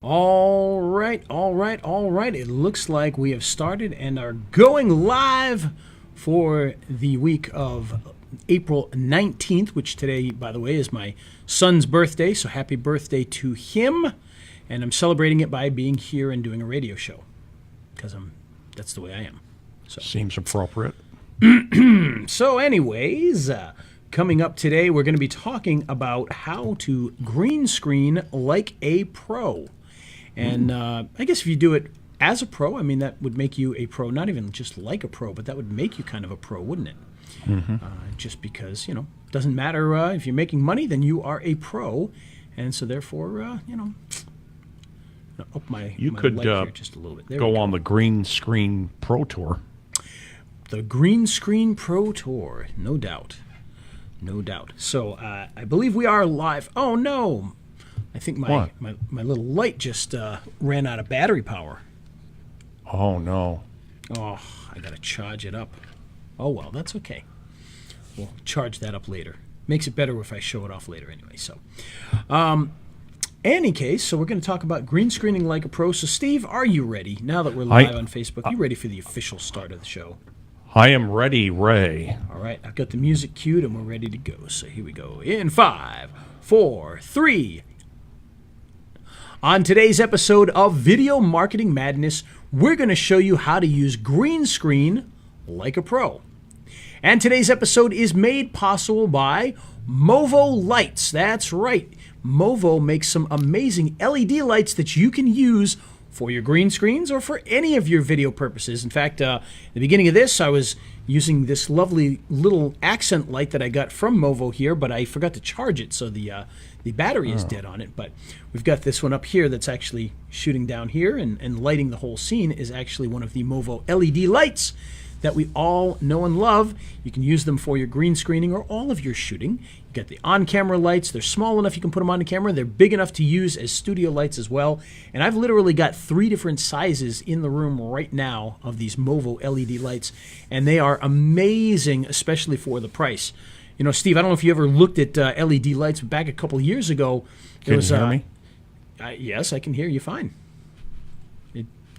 All right. It looks like we have started and are going live for the week of April 19th, which today, by the way, is my son's birthday. So happy birthday to him. And I'm celebrating it by being here and doing a radio show because that's the way I am. So. Seems appropriate. So anyways, coming up today, we're going to be talking about how to green screen like a pro. And I guess if you do it as a pro, I mean, that would make you a pro, not even just like a pro, but that would make you kind of a pro, wouldn't it? Mm-hmm. Just because, it doesn't matter if you're making money, then you are a pro. And so therefore, up my could light here just a little bit. There go on the Green Screen Pro Tour. The Green Screen Pro Tour, no doubt. No doubt. So I believe we are live. Oh, no. I think my little light just ran out of battery power. Oh, no. Oh, I got to charge it up. Oh, well, that's okay. We'll charge that up later. Makes it better if I show it off later anyway. So, any case, so we're going to talk about green screening like a pro. So, Steve, are you ready? Now that we're live on Facebook, you ready for the official start of the show? I am ready, Ray. All right, I've got the music queued and we're ready to go. So here we go. In 5, 4, 3. On today's episode of Video Marketing Madness, we're going to show you how to use green screen like a pro. And today's episode is made possible by Movo Lights. That's right. Movo makes some amazing LED lights that you can use for your green screens or for any of your video purposes. In fact, at the beginning of this, I was using this lovely little accent light that I got from Movo here, but I forgot to charge it, so the battery is dead on it. But we've got this one up here that's actually shooting down here and lighting the whole scene is actually one of the Movo LED lights that we all know and love. You can use them for your green screening or all of your shooting. You got the on-camera lights. They're small enough you can put them on the camera. They're big enough to use as studio lights as well. And I've literally got 3 different sizes in the room right now of these Movo LED lights. And they are amazing, especially for the price. Steve, I don't know if you ever looked at LED lights, but back a couple of years ago, Can you hear me? Yes, I can hear you fine.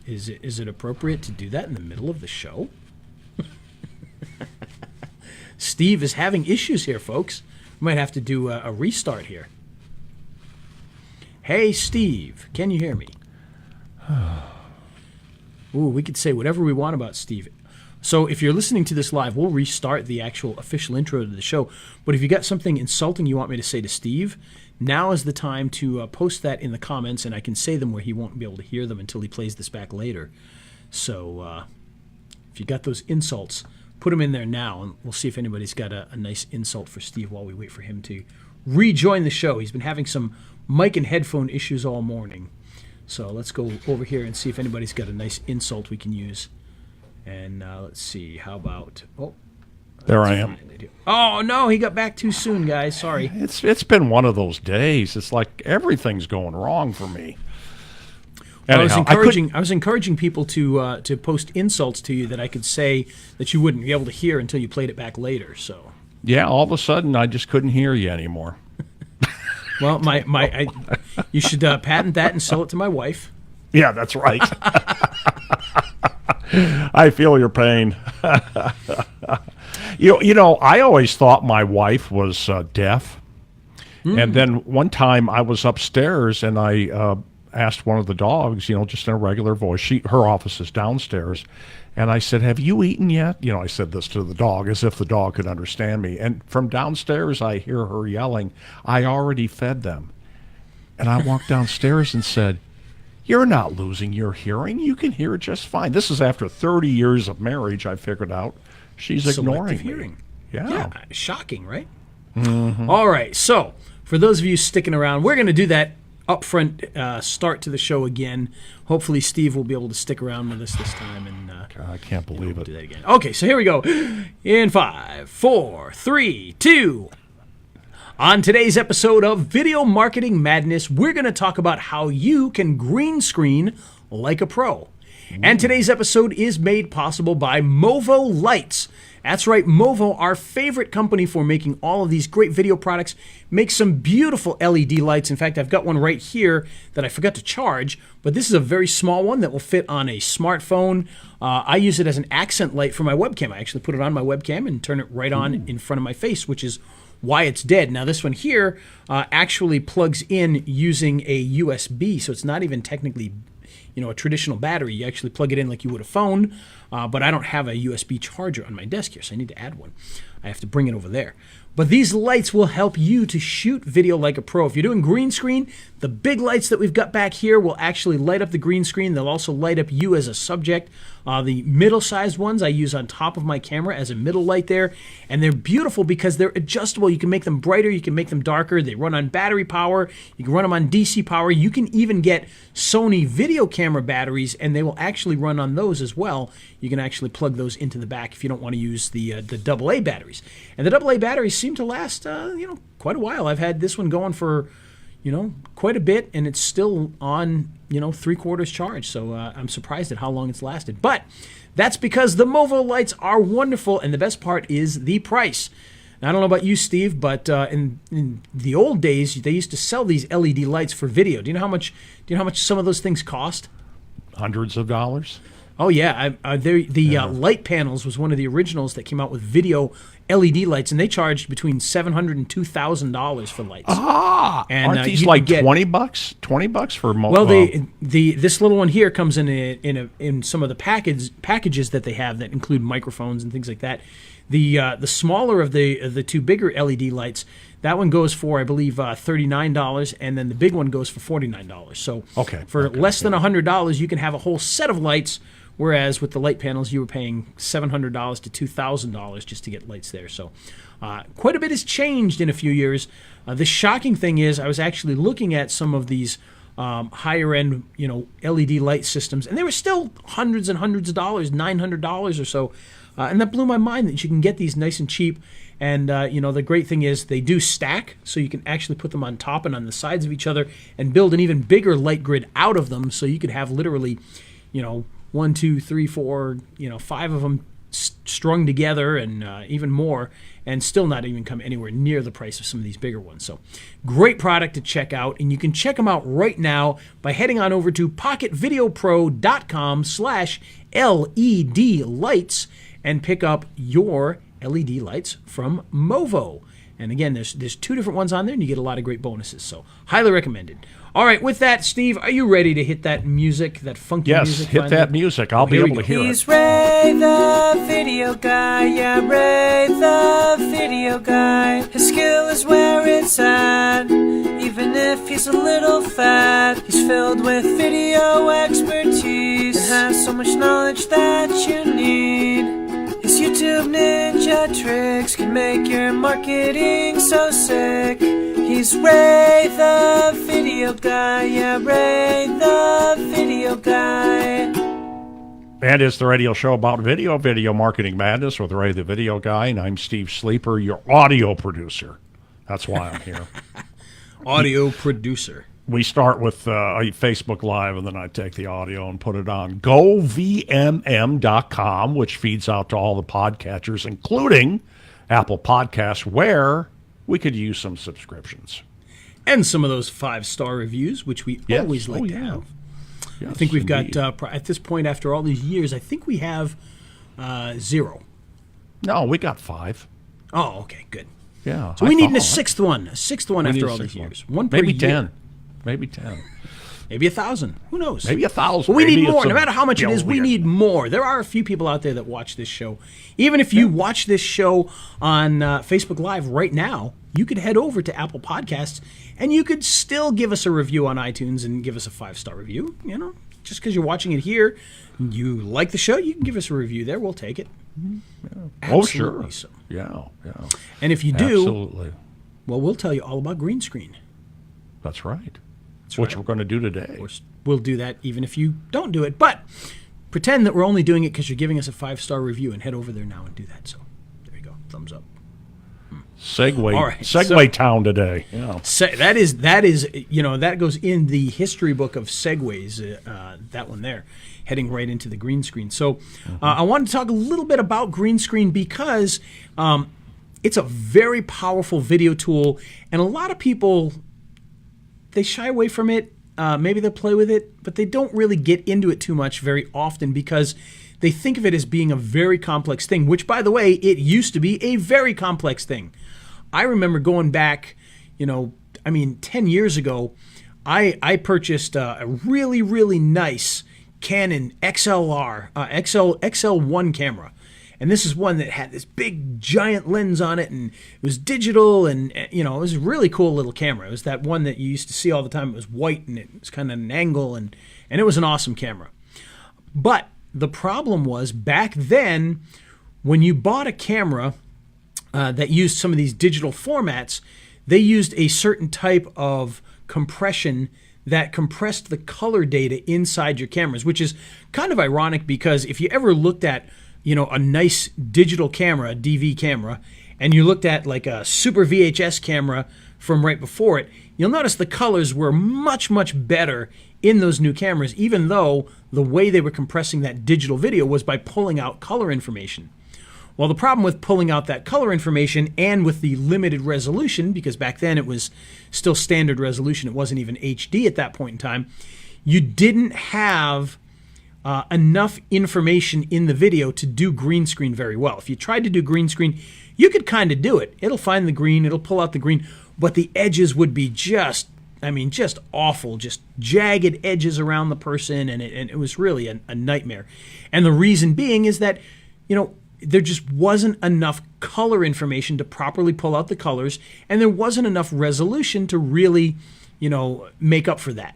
Is it appropriate to do that in the middle of the show? Steve is having issues here, folks. We might have to do a restart here. Hey, Steve, can you hear me? Ooh, we could say whatever we want about Steve. So if you're listening to this live, we'll restart the actual official intro to the show. But if you got something insulting you want me to say to Steve, now is the time to post that in the comments, and I can say them where he won't be able to hear them until he plays this back later. So if you got those insults, put them in there now, and we'll see if anybody's got a nice insult for Steve while we wait for him to rejoin the show. He's been having some mic and headphone issues all morning. So let's go over here and see if anybody's got a nice insult we can use. And let's see, how about... Oh, there I am. Oh, no, he got back too soon, guys. Sorry. It's been one of those days. It's like everything's going wrong for me. Well, I was encouraging people to post insults to you that I could say that you wouldn't be able to hear until you played it back later. So yeah, all of a sudden I just couldn't hear you anymore. Well, you should patent that and sell it to my wife. Yeah, that's right. I feel your pain. I always thought my wife was deaf, and then one time I was upstairs and I asked one of the dogs, just in a regular voice. Her office is downstairs. And I said, "Have you eaten yet?" I said this to the dog as if the dog could understand me. And from downstairs, I hear her yelling, "I already fed them." And I walked downstairs and said, "You're not losing your hearing. You can hear just fine." This is after 30 years of marriage, I figured out. She's ignoring me. Hearing. Yeah. Shocking, right? Mm-hmm. All right. So for those of you sticking around, we're going to do that upfront start to the show again. Hopefully Steve will be able to stick around with us this time, and I can't believe we'll it. do that again. Okay, so here we go. In 5, 4, 3, 2. On today's episode of Video Marketing Madness, we're going to talk about how you can green screen like a pro. And today's episode is made possible by Movo Lights. That's right, Movo, our favorite company for making all of these great video products, makes some beautiful LED lights. In fact, I've got one right here that I forgot to charge, but this is a very small one that will fit on a smartphone. I use it as an accent light for my webcam. I actually put it on my webcam and turn it right on in front of my face, which is why it's dead. Now, this one here actually plugs in using a USB, so it's not even technically a traditional battery. You actually plug it in like you would a phone, but I don't have a USB charger on my desk here, so I need to add one. I have to bring it over there. But these lights will help you to shoot video like a pro. If you're doing green screen, the big lights that we've got back here will actually light up the green screen. They'll also light up you as a subject. The middle-sized ones I use on top of my camera as a middle light there. And they're beautiful because they're adjustable. You can make them brighter. You can make them darker. They run on battery power. You can run them on DC power. You can even get Sony video camera batteries, and they will actually run on those as well. You can actually plug those into the back if you don't want to use the AA batteries. And the AA batteries seem to last, quite a while. I've had this one going for, quite a bit, and it's still on, 3/4 charge. So I'm surprised at how long it's lasted. But that's because the Movo lights are wonderful, and the best part is the price. Now, I don't know about you, Steve, but in the old days, they used to sell these LED lights for video. Do you know how much some of those things cost? Hundreds of dollars. Oh yeah, light panels was one of the originals that came out with video LED lights, and they charged between $700 and $2,000 for lights. And aren't these like $20? $20 for Well, this little one here comes in some of the packages that they have that include microphones and things like that. The smaller of the two bigger LED lights, that one goes for, I believe, $39, and then the big one goes for $49. So for less than $100, you can have a whole set of lights. Whereas with the light panels, you were paying $700 to $2,000 just to get lights there. So quite a bit has changed in a few years. The shocking thing is I was actually looking at some of these higher-end, LED light systems, and they were still hundreds and hundreds of dollars, $900 or so. And that blew my mind that you can get these nice and cheap. And, the great thing is they do stack, so you can actually put them on top and on the sides of each other and build an even bigger light grid out of them. So you could have literally, 1, 2, 3, 4, 5 of them strung together and even more, and still not even come anywhere near the price of some of these bigger ones. So great product to check out, and you can check them out right now by heading on over to pocketvideopro.com/LED lights and pick up your LED lights from Movo. And again, there's 2 different ones on there, and you get a lot of great bonuses. So highly recommended. All right, with that, Steve, are you ready to hit that music, that funky music? Yes, hit that music. I'll be able to hear it. He's Ray the video guy, yeah, Ray the video guy. His skill is where it's at, even if he's a little fat. He's filled with video expertise and has so much knowledge that you need. His YouTube ninja tricks can make your marketing so sick. He's Ray the video guy, yeah, Ray the video guy. And it's the radio show about video marketing madness with Ray the video guy, and I'm Steve Sleeper, your audio producer. That's why I'm here. Audio producer. We start with Facebook Live, and then I take the audio and put it on govmm.com, which feeds out to all the podcatchers, including Apple Podcasts, where we could use some subscriptions. And some of those 5-star reviews, which we always like to have. Yes, I think we've indeed. got, at this point, after all these years, I think we have 0. No, we got 5. Oh, okay, good. Yeah. So we need a sixth one after all these years. One per Maybe year. 10. Maybe 10. Maybe 1,000. Who knows? Maybe 1,000. But we Maybe need more. it's No matter how much it is, we weird. need more. There are a few people out there that watch this show. Even if you watch this show on Facebook Live right now, you could head over to Apple Podcasts, and you could still give us a review on iTunes and give us a 5-star review. Just because you're watching it here, you like the show, you can give us a review there. We'll take it. Yeah. Oh, sure. So. Yeah. And if you do, absolutely. well, we'll tell you all about green screen. That's right. That's Which right. we're going to do today. Of course, we'll do that even if you don't do it. But pretend that we're only doing it because you're giving us a 5-star review, and head over there now and do that. So there you go. Thumbs up. Segway, All right, Segway town today. Yeah. That is that goes in the history book of segways. That one there, heading right into the green screen. So I wanted to talk a little bit about green screen because it's a very powerful video tool, and a lot of people, they shy away from it. Maybe they'll play with it, but they don't really get into it too much very often because they think of it as being a very complex thing, which, by the way, it used to be a very complex thing. I remember going back, 10 years ago, I purchased a really, really nice Canon XL1 camera. And this is one that had this big giant lens on it, and it was digital, and it was a really cool little camera. It was that one that you used to see all the time. It was white, and it was kind of an angle, and it was an awesome camera. But the problem was, back then, when you bought a camera that used some of these digital formats, they used a certain type of compression that compressed the color data inside your cameras, which is kind of ironic because if you ever looked at a nice digital camera, a DV camera, and you looked at like a super VHS camera from right before it, you'll notice the colors were much, much better in those new cameras, even though the way they were compressing that digital video was by pulling out color information. Well, the problem with pulling out that color information and with the limited resolution, because back then it was still standard resolution, it wasn't even HD at that point in time, you didn't have enough information in the video to do green screen very well. If you tried to do green screen, you could kind of do it. It'll find the green, it'll pull out the green, but the edges would be just awful, just jagged edges around the person, and it was really a nightmare. And the reason being is that, there just wasn't enough color information to properly pull out the colors, and there wasn't enough resolution to really, make up for that.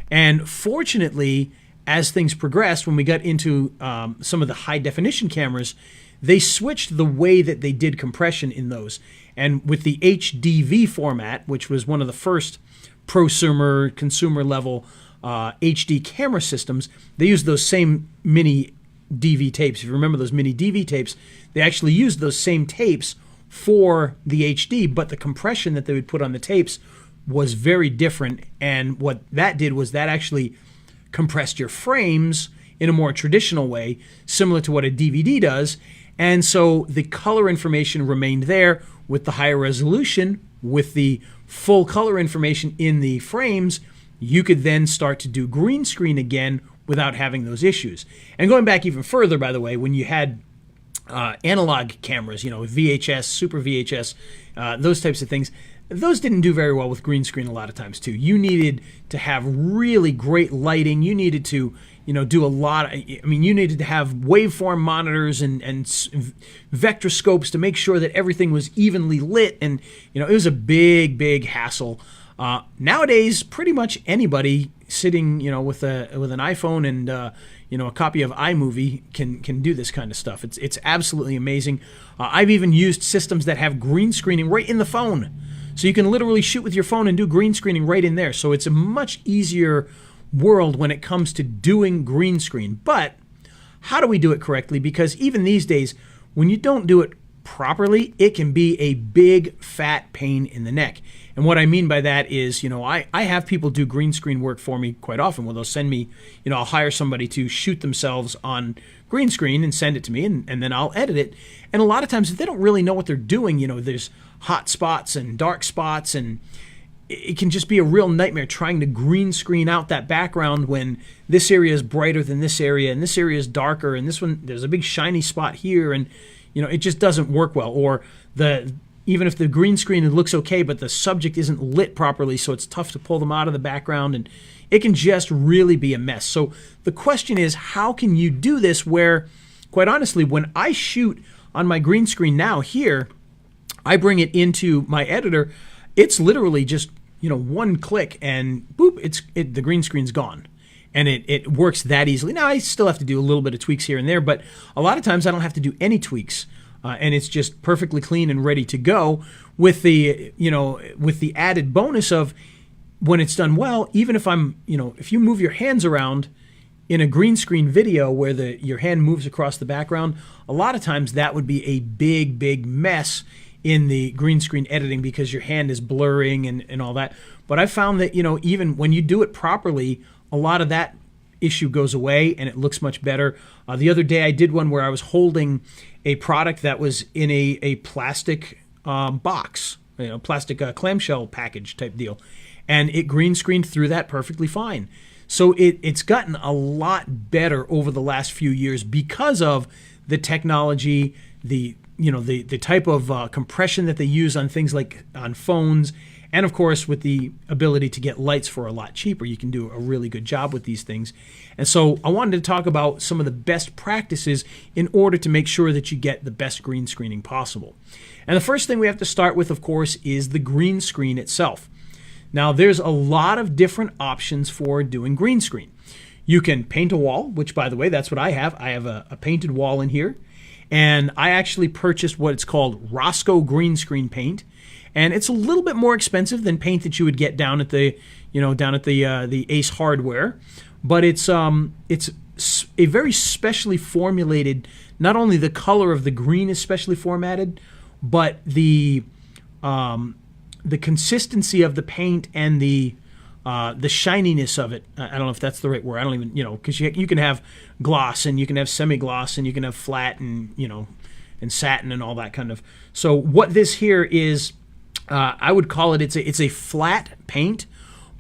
And fortunately, as things progressed, when we got into some of the high definition cameras, they switched the way that they did compression in those. And with the HDV format, which was one of the first prosumer, consumer level HD camera systems, they used those same mini DV tapes. If you remember those mini DV tapes, they actually used those same tapes for the HD, but the compression that they would put on the tapes was very different. And what that did was that actually compressed your frames in a more traditional way, similar to what a DVD does. And so the color information remained there with the higher resolution, with the full color information in the frames. You could then start to do green screen again without having those issues. And going back even further, by the way, when you had analog cameras, VHS, super VHS, those types of things, those didn't do very well with green screen a lot of times too. You needed to have really great lighting. You needed to, do a lot. You needed to have waveform monitors and vectorscopes to make sure that everything was evenly lit. And, it was a big, big hassle. Nowadays, pretty much anybody sitting, with an iPhone and a copy of iMovie can do this kind of stuff. It's absolutely amazing. I've even used systems that have green screening right in the phone, so you can literally shoot with your phone and do green screening right in there. So it's a much easier world when it comes to doing green screen. But how do we do it correctly? Because even these days, when you don't do it properly, it can be a big fat pain in the neck. And what I mean by that is, I have people do green screen work for me quite often where they'll send me, I'll hire somebody to shoot themselves on green screen and send it to me, and then I'll edit it. And a lot of times, if they don't really know what they're doing, there's hot spots and dark spots, and it can just be a real nightmare trying to green screen out that background when this area is brighter than this area, and this area is darker, and this one, there's a big shiny spot here, and it just doesn't work well. Or even if the green screen looks okay, but the subject isn't lit properly, so it's tough to pull them out of the background, and it can just really be a mess. So the question is, how can you do this where, quite honestly, when I shoot on my green screen now here, I bring it into my editor, it's literally just, one click and boop, the green screen's gone. And it works that easily. Now, I still have to do a little bit of tweaks here and there, but a lot of times I don't have to do any tweaks. And it's just perfectly clean and ready to go with the added bonus of when it's done well, even if if you move your hands around in a green screen video where your hand moves across the background, a lot of times that would be a big, big mess in the green screen editing because your hand is blurring and all that. But I found that, even when you do it properly, a lot of that issue goes away and it looks much better. The other day I did one where I was holding a product that was in a plastic box, plastic clamshell package type deal, and it green screened through that perfectly fine. So it's gotten a lot better over the last few years because of the technology, the type of compression that they use on things like on phones, and of course with the ability to get lights for a lot cheaper. You can do a really good job with these things. And so I wanted to talk about some of the best practices in order to make sure that you get the best green screening possible. And the first thing we have to start with, of course, is the green screen itself. Now, there's a lot of different options for doing green screen. You can paint a wall, which, by the way, that's what I have. I have a painted wall in here. And I actually purchased what it's called Rosco green screen paint. And it's a little bit more expensive than paint that you would get down at the Ace Hardware. But it's a very specially formulated, not only the color of the green is specially formatted, but the consistency of the paint and the shininess of it. I don't know if that's the right word. I don't even, because you can have gloss and you can have semi-gloss and you can have flat and, and satin and all that kind of. So what this here is, I would call it, it's a flat paint,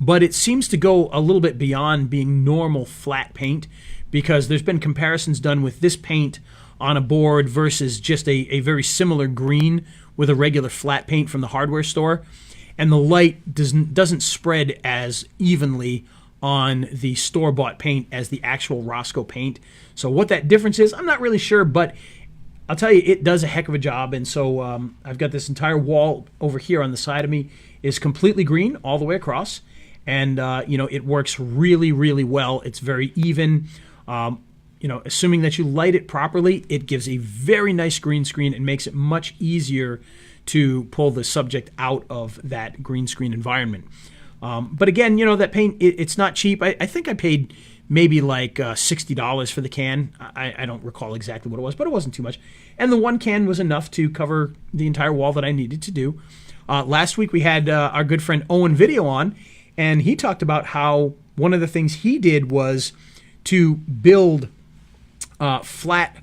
but it seems to go a little bit beyond being normal flat paint because there's been comparisons done with this paint on a board versus just a very similar green with a regular flat paint from the hardware store, and the light doesn't spread as evenly on the store-bought paint as the actual Rosco paint. So what that difference is, I'm not really sure, but I'll tell you, it does a heck of a job. And so I've got this entire wall over here on the side of me is completely green all the way across, and it works really, really well. It's very even. Assuming that you light it properly, it gives a very nice green screen and makes it much easier to pull the subject out of that green screen environment. But again, that paint, it's not cheap. I think I paid maybe like $60 for the can. I don't recall exactly what it was, but it wasn't too much. And the one can was enough to cover the entire wall that I needed to do. Last week we had our good friend Owen Video on, and he talked about how one of the things he did was to build flat,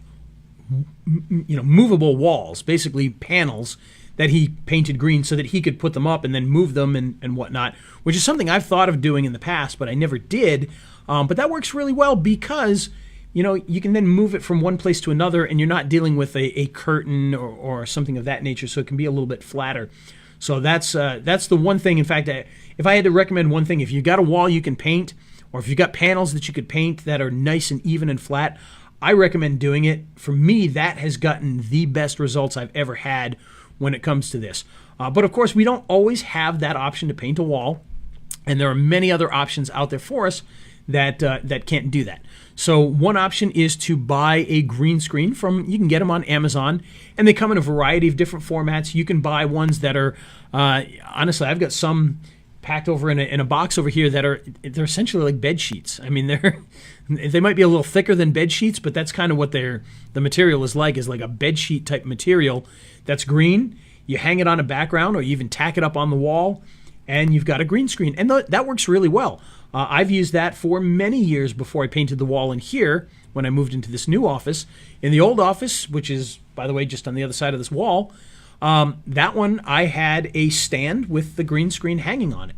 movable walls, basically panels that he painted green so that he could put them up and then move them and whatnot, which is something I've thought of doing in the past, but I never did. But that works really well because, you can then move it from one place to another and you're not dealing with a curtain or something of that nature, so it can be a little bit flatter. So that's the one thing. In fact, if I had to recommend one thing, if you got a wall you can paint, or if you got panels that you could paint that are nice and even and flat, I recommend doing it. For me, that has gotten the best results I've ever had when it comes to this. But of course, we don't always have that option to paint a wall, and there are many other options out there for us that can't do that. So one option is to buy a green screen you can get them on Amazon, and they come in a variety of different formats. You can buy ones that are, honestly, I've got some packed over in a box over here they're essentially like bed sheets. I mean, they might be a little thicker than bed sheets, but that's kind of what the material is like a bed sheet type material that's green. You hang it on a background, or you even tack it up on the wall, and you've got a green screen, and that works really well. I've used that for many years before I painted the wall in here when I moved into this new office. In the old office, which is, by the way, just on the other side of this wall, that one I had a stand with the green screen hanging on it.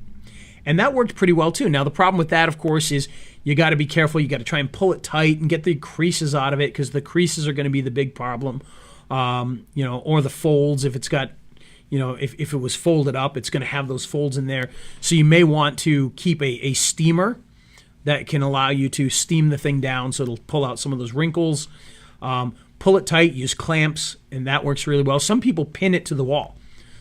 And that worked pretty well too. Now the problem with that, of course, is you got to be careful. You got to try and pull it tight and get the creases out of it, because the creases are going to be the big problem. Or the folds, if it's got, if it was folded up, it's going to have those folds in there. So you may want to keep a steamer that can allow you to steam the thing down so it'll pull out some of those wrinkles. Pull it tight, use clamps, and that works really well. Some people pin it to the wall.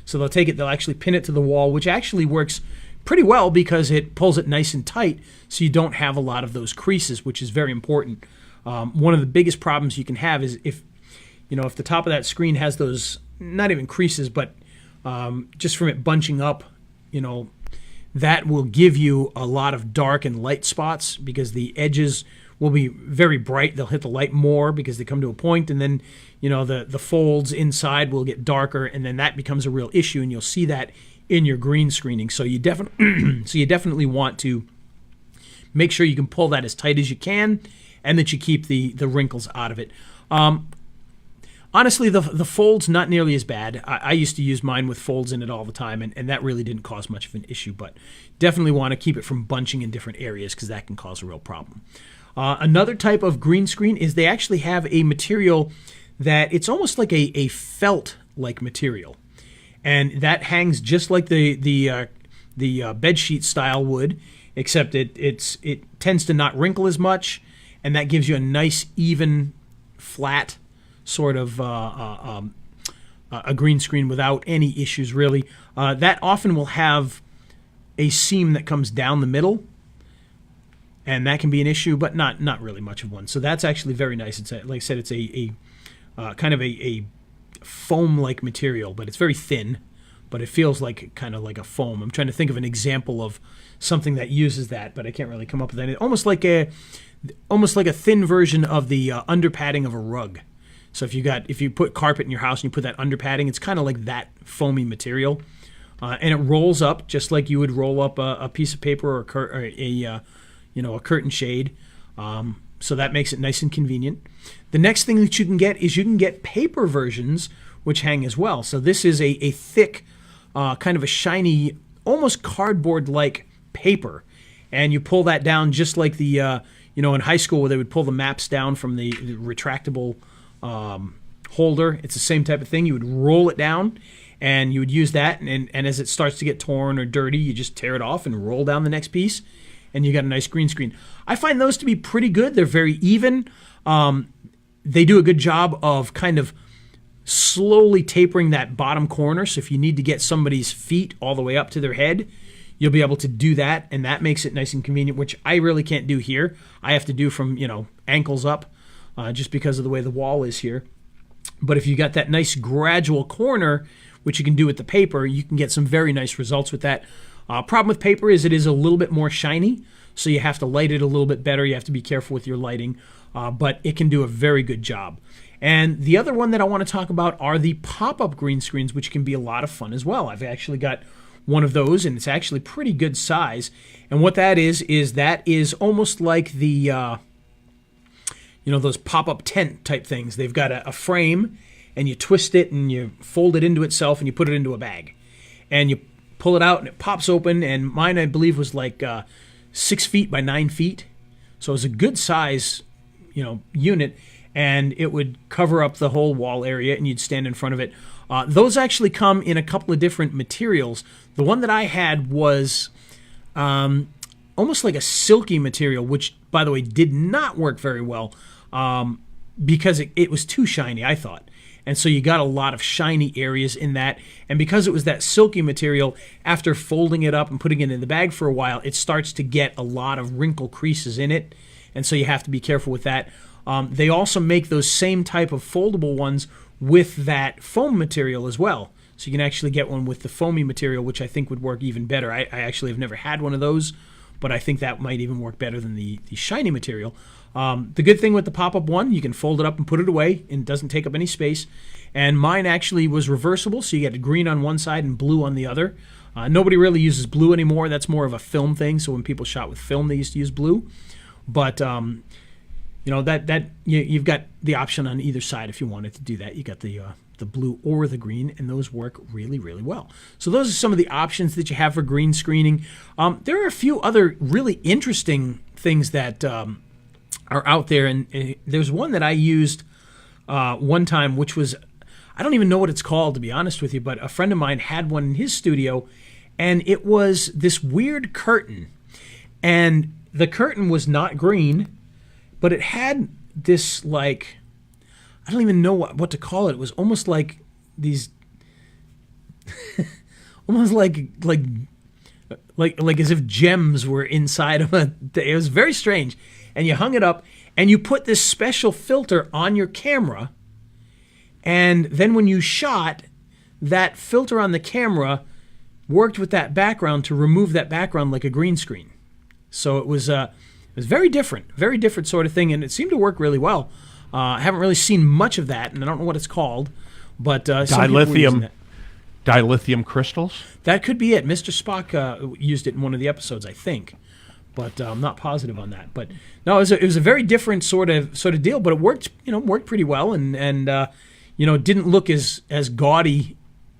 So they'll actually pin it to the wall, which actually works pretty well because it pulls it nice and tight so you don't have a lot of those creases, which is very important. One of the biggest problems you can have is if the top of that screen has those, not even creases, but just from it bunching up, that will give you a lot of dark and light spots because the edges will be very bright. They'll hit the light more because they come to a point, and then the folds inside will get darker, and then that becomes a real issue, and you'll see that in your green screening. So you definitely want to make sure you can pull that as tight as you can, and that you keep the wrinkles out of it. Honestly, the fold's not nearly as bad. I used to use mine with folds in it all the time, and that really didn't cause much of an issue, but definitely want to keep it from bunching in different areas because that can cause a real problem. Another type of green screen is they actually have a material that it's almost like a felt-like material, and that hangs just like the bed sheet style would, except it tends to not wrinkle as much, and that gives you a nice even flat sort of a green screen without any issues really. That often will have a seam that comes down the middle, and that can be an issue, but not really much of one. So that's actually very nice. It's like I said, it's a kind of a foam-like material, but it's very thin, but it feels like kind of like a foam. I'm trying to think of an example of something that uses that, but I can't really come up with any. Almost like a thin version of the underpadding of a rug. So if you put carpet in your house and you put that underpadding, it's kind of like that foamy material, and it rolls up just like you would roll up a piece of paper or a curtain shade. So that makes it nice and convenient. The next thing that you can get paper versions which hang as well. So this is a thick, kind of a shiny, almost cardboard-like paper, and you pull that down just like the in high school where they would pull the maps down from the retractable holder. It's the same type of thing. You would roll it down, and you would use that, and as it starts to get torn or dirty, you just tear it off and roll down the next piece, and you got a nice green screen. I find those to be pretty good. They're very even. They do a good job of kind of slowly tapering that bottom corner, so if you need to get somebody's feet all the way up to their head, you'll be able to do that, and that makes it nice and convenient, which I really can't do here. I have to do from ankles up, just because of the way the wall is here. But if you got that nice gradual corner, which you can do with the paper, you can get some very nice results with that. Problem with paper is it is a little bit more shiny, so you have to light it a little bit better. You have to be careful with your lighting, but it can do a very good job. And the other one that I want to talk about are the pop-up green screens, which can be a lot of fun as well. I've actually got one of those, and it's actually pretty good size. And what that is almost like the those pop-up tent type things. They've got a frame, and you twist it, and you fold it into itself, and you put it into a bag. And you pull it out, and it pops open, and mine, I believe, was like 6 feet by 9 feet. So it was a good size, unit, and it would cover up the whole wall area, and you'd stand in front of it. Those actually come in a couple of different materials. The one that I had was almost like a silky material, which, by the way, did not work very well because it was too shiny, I thought. And so you got a lot of shiny areas in that. And because it was that silky material, after folding it up and putting it in the bag for a while, it starts to get a lot of wrinkle creases in it. And so you have to be careful with that. They also make those same type of foldable ones with that foam material as well. So you can actually get one with the foamy material, which I think would work even better. I actually have never had one of those, but I think that might even work better than the shiny material. The good thing with the pop-up one, you can fold it up and put it away, and it doesn't take up any space. And mine actually was reversible, so you get green on one side and blue on the other. Nobody really uses blue anymore. That's more of a film thing, so when people shot with film, they used to use blue. But you've got the option on either side if you wanted to do that. You got the blue or the green, and those work really, really well. So those are some of the options that you have for green screening. There are a few other really interesting things that are out there, and there's one that I used one time, which was, I don't even know what it's called, to be honest with you, but a friend of mine had one in his studio, and it was this weird curtain. And the curtain was not green, but it had this, like, I don't even know what to call it. It was almost like these, almost like as if gems were inside of it. It was very strange. And you hung it up, and you put this special filter on your camera, and then when you shot, that filter on the camera worked with that background to remove that background like a green screen. So it was very different sort of thing, and it seemed to work really well. I haven't really seen much of that, and I don't know what it's called, but some people were using that. Dilithium crystals? That could be it. Mr. Spock used it in one of the episodes, I think, but I'm not positive on that. But no, it was a very different sort of deal, but it worked pretty well, and it didn't look as gaudy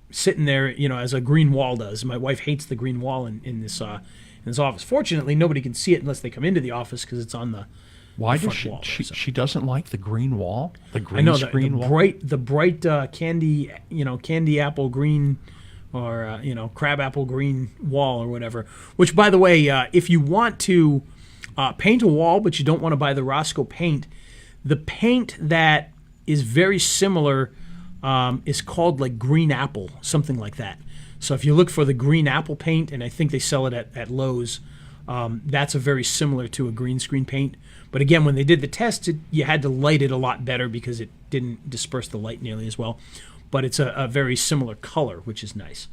sitting there, as a green wall does. My wife hates the green wall in this office. Fortunately, nobody can see it unless they come into the office because it's on the Why the does front she? wall there, She doesn't like the green wall. The green I know screen wall. the bright candy apple green, or crab apple green wall or whatever. Which, by the way, if you want to paint a wall but you don't want to buy the Rosco paint, the paint that is very similar is called like green apple, something like that. So if you look for the green apple paint, and I think they sell it at Lowe's, that's a very similar to a green screen paint. But again, when they did the test, you had to light it a lot better because it didn't disperse the light nearly as well. But it's a very similar color, which is nice.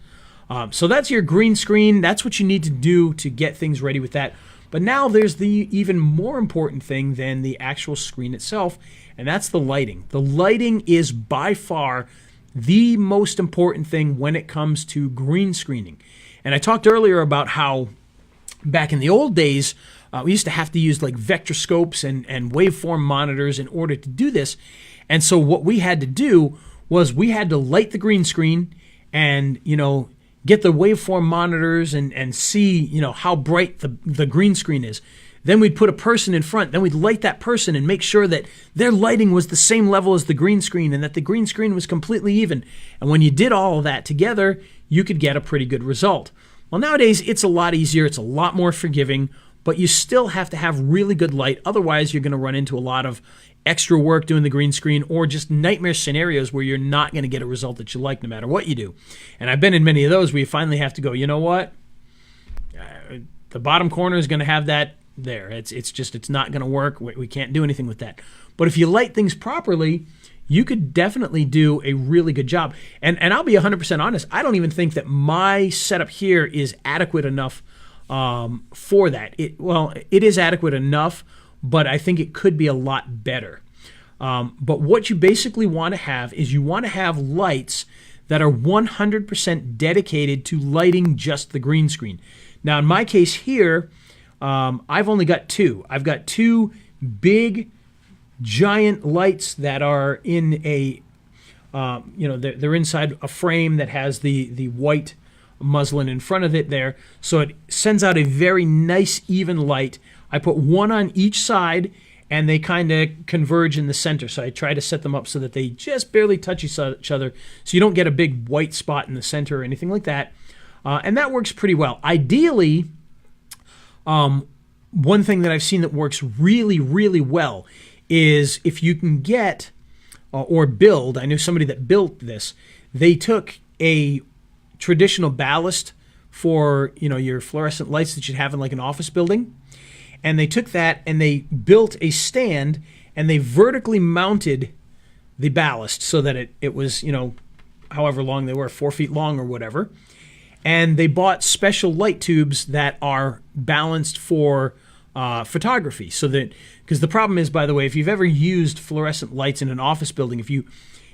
So that's your green screen. That's what you need to do to get things ready with that. But now there's the even more important thing than the actual screen itself, and that's the lighting. The lighting is by far the most important thing when it comes to green screening. And I talked earlier about how back in the old days, we used to have to use like vectorscopes and waveform monitors in order to do this. And so what we had to do was we had to light the green screen and, get the waveform monitors and see, how bright the green screen is. Then we'd put a person in front. Then we'd light that person and make sure that their lighting was the same level as the green screen and that the green screen was completely even. And when you did all of that together, you could get a pretty good result. Well, nowadays, it's a lot easier. It's a lot more forgiving, but you still have to have really good light. Otherwise, you're going to run into a lot of extra work doing the green screen or just nightmare scenarios where you're not going to get a result that you like no matter what you do. And I've been in many of those where you finally have to go, you know what? The bottom corner is going to have that there. It's not going to work. We can't do anything with that. But if you light things properly, you could definitely do a really good job. And I'll be 100% honest, I don't even think that my setup here is adequate enough for that. It is adequate enough, but I think it could be a lot better. But what you basically want to have is you want to have lights that are 100% dedicated to lighting just the green screen. Now, in my case here, I've only got two. I've got two big, giant lights that are in they're inside a frame that has the white muslin in front of it there. So it sends out a very nice, even light. I put one on each side, and they kind of converge in the center. So I try to set them up so that they just barely touch each other, so you don't get a big white spot in the center or anything like that. And that works pretty well. Ideally, one thing that I've seen that works really, really well is if you can get or build, I knew somebody that built this, they took a traditional ballast for your fluorescent lights that you'd have in like an office building, and they took that and they built a stand and they vertically mounted the ballast so that it was however long they were, 4 feet long or whatever. And they bought special light tubes that are balanced for photography. So that, because the problem is, by the way, if you've ever used fluorescent lights in an office building, if you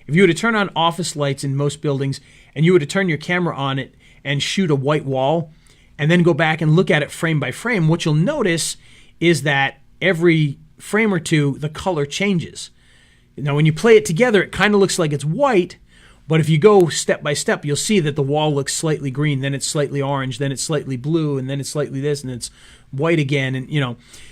were to turn on office lights in most buildings and you were to turn your camera on it and shoot a white wall and then go back and look at it frame by frame, what you'll notice is that every frame or two, the color changes. Now, when you play it together, it kind of looks like it's white, but if you go step by step, you'll see that the wall looks slightly green, then it's slightly orange, then it's slightly blue, and then it's slightly this, and it's white again, and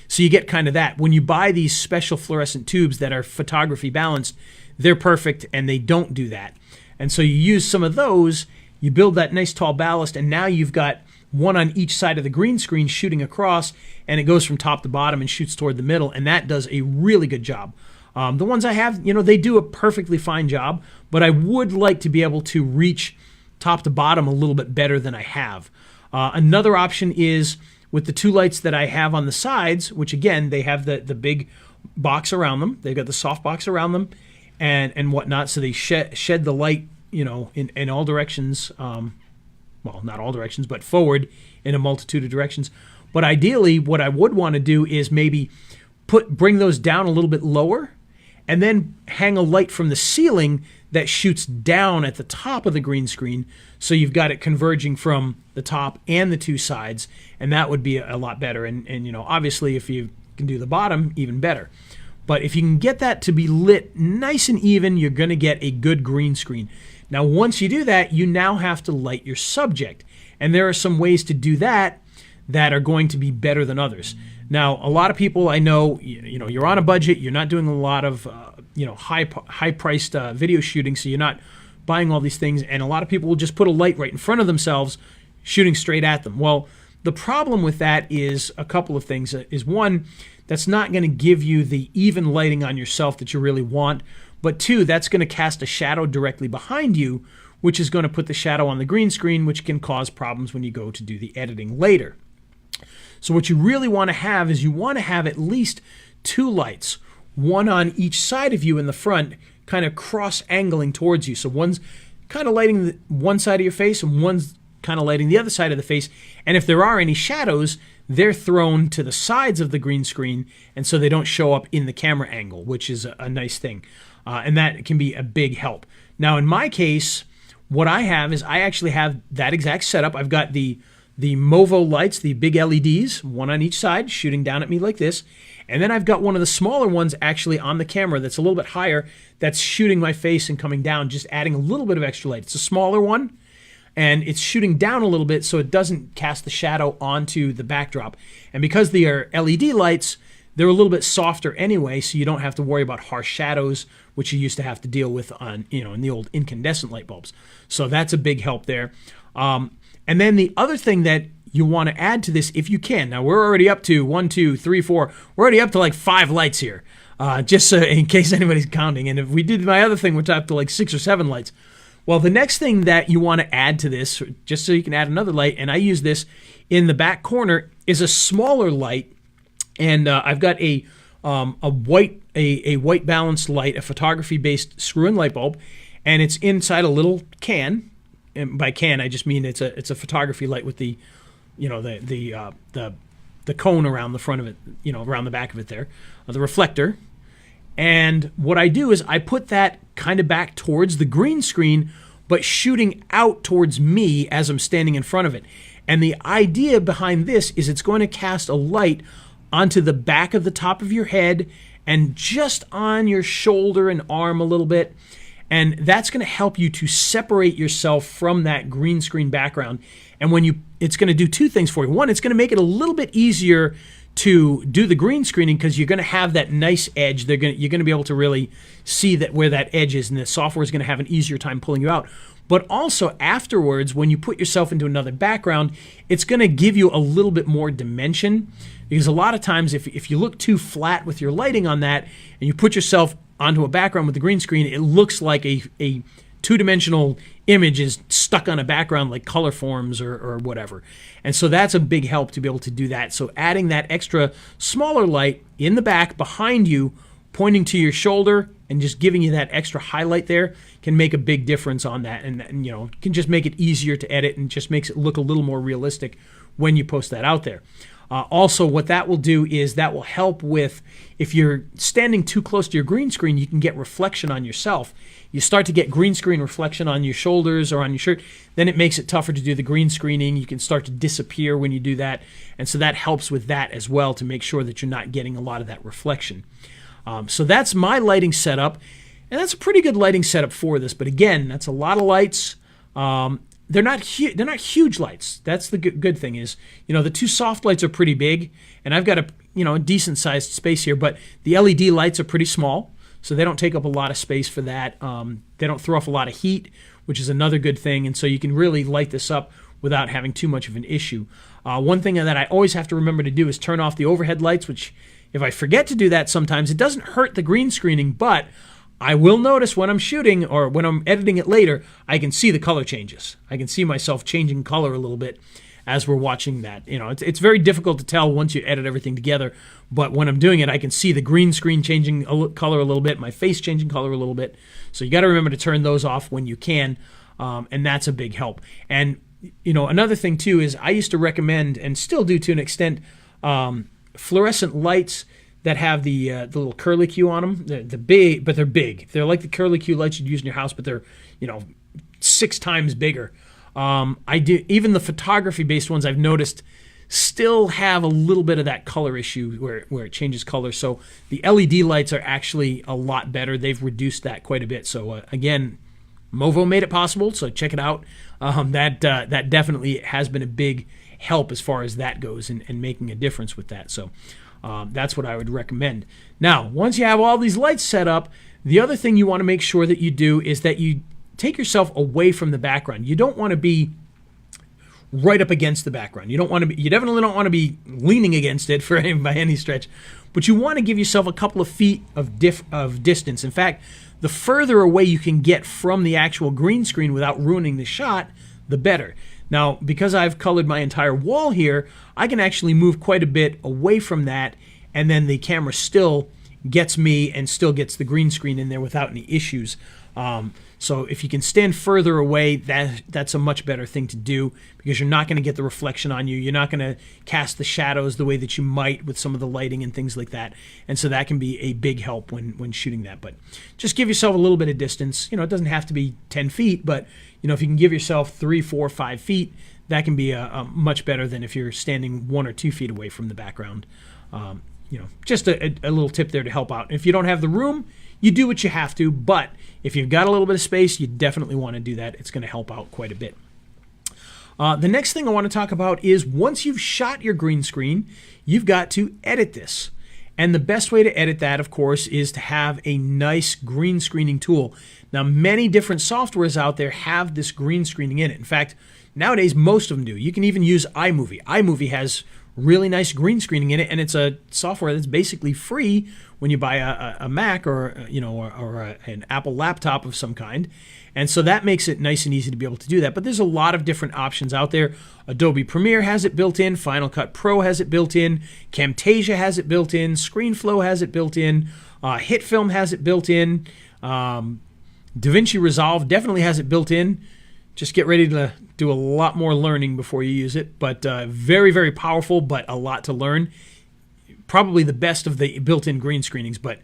so you get kind of that. When you buy these special fluorescent tubes that are photography balanced, they're perfect, and they don't do that. And so you use some of those, you build that nice tall ballast, and now you've got one on each side of the green screen shooting across, and it goes from top to bottom and shoots toward the middle, and that does a really good job. The ones I have, they do a perfectly fine job, but I would like to be able to reach top to bottom a little bit better than I have. Another option is with the two lights that I have on the sides, which again, they have the big box around them. They've got the soft box around them and whatnot, so they shed the light, in all directions well, not all directions, but forward in a multitude of directions. But ideally, what I would want to do is maybe bring those down a little bit lower, and then hang a light from the ceiling that shoots down at the top of the green screen, so you've got it converging from the top and the two sides, and that would be a lot better. And obviously, if you can do the bottom, even better. But if you can get that to be lit nice and even, you're going to get a good green screen. Now, once you do that, you now have to light your subject, and there are some ways to do that are going to be better than others. Now, a lot of people I know, you're on a budget, you're not doing a lot of, high-priced video shooting, so you're not buying all these things, and a lot of people will just put a light right in front of themselves, shooting straight at them. Well, the problem with that is a couple of things. Is one, that's not going to give you the even lighting on yourself that you really want, but two, that's going to cast a shadow directly behind you, which is going to put the shadow on the green screen, which can cause problems when you go to do the editing later. So what you really want to have is you want to have at least two lights, one on each side of you in the front, kind of cross-angling towards you. So one's kind of lighting one side of your face and one's kind of lighting the other side of the face. And if there are any shadows, they're thrown to the sides of the green screen, and so they don't show up in the camera angle, which is a nice thing. And that can be a big help. Now, in my case, what I have is I actually have that exact setup. I've got the Movo lights, the big LEDs, one on each side, shooting down at me like this. And then I've got one of the smaller ones actually on the camera that's a little bit higher, that's shooting my face and coming down, just adding a little bit of extra light. It's a smaller one, and it's shooting down a little bit so it doesn't cast the shadow onto the backdrop. And because they are LED lights, they're a little bit softer anyway, so you don't have to worry about harsh shadows, which you used to have to deal with on, in the old incandescent light bulbs. So that's a big help there. And then the other thing that you want to add to this, if you can, now we're already up to 1, 2, 3, 4, we're already up to like 5 lights here, just in case anybody's counting. And if we did my other thing, we're up to like 6 or 7 lights. Well, the next thing that you want to add to this, just so you can add another light, and I use this in the back corner, is a smaller light. And I've got a white balanced light, a photography-based screw-in light bulb, and it's inside a little can. And by can, I just mean it's a photography light with the cone around the front of it, around the back of it there, the reflector. And what I do is I put that kind of back towards the green screen, but shooting out towards me as I'm standing in front of it. And the idea behind this is it's going to cast a light onto the back of the top of your head and just on your shoulder and arm a little bit. And that's going to help you to separate yourself from that green screen background. And it's going to do two things for you. One, it's going to make it a little bit easier to do the green screening because you're going to have that nice edge. You're going to be able to really see that where that edge is, and the software is going to have an easier time pulling you out. But also afterwards, when you put yourself into another background, it's going to give you a little bit more dimension. Because a lot of times, if you look too flat with your lighting on that, and you put yourself onto a background with the green screen, it looks like a two-dimensional image is stuck on a background like color forms or whatever. And so that's a big help to be able to do that. So adding that extra smaller light in the back behind you, pointing to your shoulder and just giving you that extra highlight there can make a big difference on that. And can just make it easier to edit and just makes it look a little more realistic when you post that out there. Also, what that will do is that will help with, if you're standing too close to your green screen, you can get reflection on yourself. You start to get green screen reflection on your shoulders or on your shirt, then it makes it tougher to do the green screening. You can start to disappear when you do that. And so that helps with that as well to make sure that you're not getting a lot of that reflection. So that's my lighting setup. And that's a pretty good lighting setup for this. But again, that's a lot of lights. They're not huge lights. That's the good thing is, the two soft lights are pretty big, and I've got a decent sized space here, but the LED lights are pretty small, so they don't take up a lot of space for that. They don't throw off a lot of heat, which is another good thing, and so you can really light this up without having too much of an issue. One thing that I always have to remember to do is turn off the overhead lights, which if I forget to do that sometimes, it doesn't hurt the green screening, but I will notice when I'm shooting or when I'm editing it later, I can see the color changes. I can see myself changing color a little bit as we're watching that. It's very difficult to tell once you edit everything together, but when I'm doing it, I can see the green screen changing color a little bit, my face changing color a little bit. So you got to remember to turn those off when you can, and that's a big help. And Another thing too is I used to recommend, and still do to an extent, fluorescent lights that have the little curlicue on them. They're big, but they're big. They're like the curlicue lights you'd use in your house, but they're 6 times bigger. I do, even the photography based ones I've noticed still have a little bit of that color issue where it changes color. So the LED lights are actually a lot better. They've reduced that quite a bit. So again, Movo made it possible, so check it out. That definitely has been a big help as far as that goes, and making a difference with that. So that's what I would recommend. Now, once you have all these lights set up, the other thing you want to make sure that you do is that you take yourself away from the background. You don't want to be right up against the background. You definitely don't want to be leaning against it by any stretch, but you want to give yourself a couple of feet of distance. In fact, the further away you can get from the actual green screen without ruining the shot, the better. Now, because I've colored my entire wall here, I can actually move quite a bit away from that, and then the camera still gets me and still gets the green screen in there without any issues. So if you can stand further away, that's a much better thing to do, because you're not going to get the reflection on you. You're not going to cast the shadows the way that you might with some of the lighting and things like that. And so that can be a big help when shooting that. But just give yourself a little bit of distance. It doesn't have to be 10 feet, but if you can give yourself 3, 4, 5 feet, that can be a much better than if you're standing 1 or 2 feet away from the background. Just a little tip there to help out. If you don't have the room, you do what you have to, but if you've got a little bit of space, you definitely want to do that. It's going to help out quite a bit. The next thing I want to talk about is once you've shot your green screen, you've got to edit this. And the best way to edit that, of course, is to have a nice green screening tool. Now, many different softwares out there have this green screening in it. In fact, nowadays, most of them do. You can even use iMovie. iMovie has really nice green screening in it, and it's a software that's basically free when you buy a Mac or an Apple laptop of some kind. And so that makes it nice and easy to be able to do that. But there's a lot of different options out there. Adobe Premiere has it built in, Final Cut Pro has it built in, Camtasia has it built in, ScreenFlow has it built in, HitFilm has it built in, DaVinci Resolve definitely has it built in. Just get ready to do a lot more learning before you use it, but very, very powerful, but a lot to learn. Probably the best of the built-in green screenings, but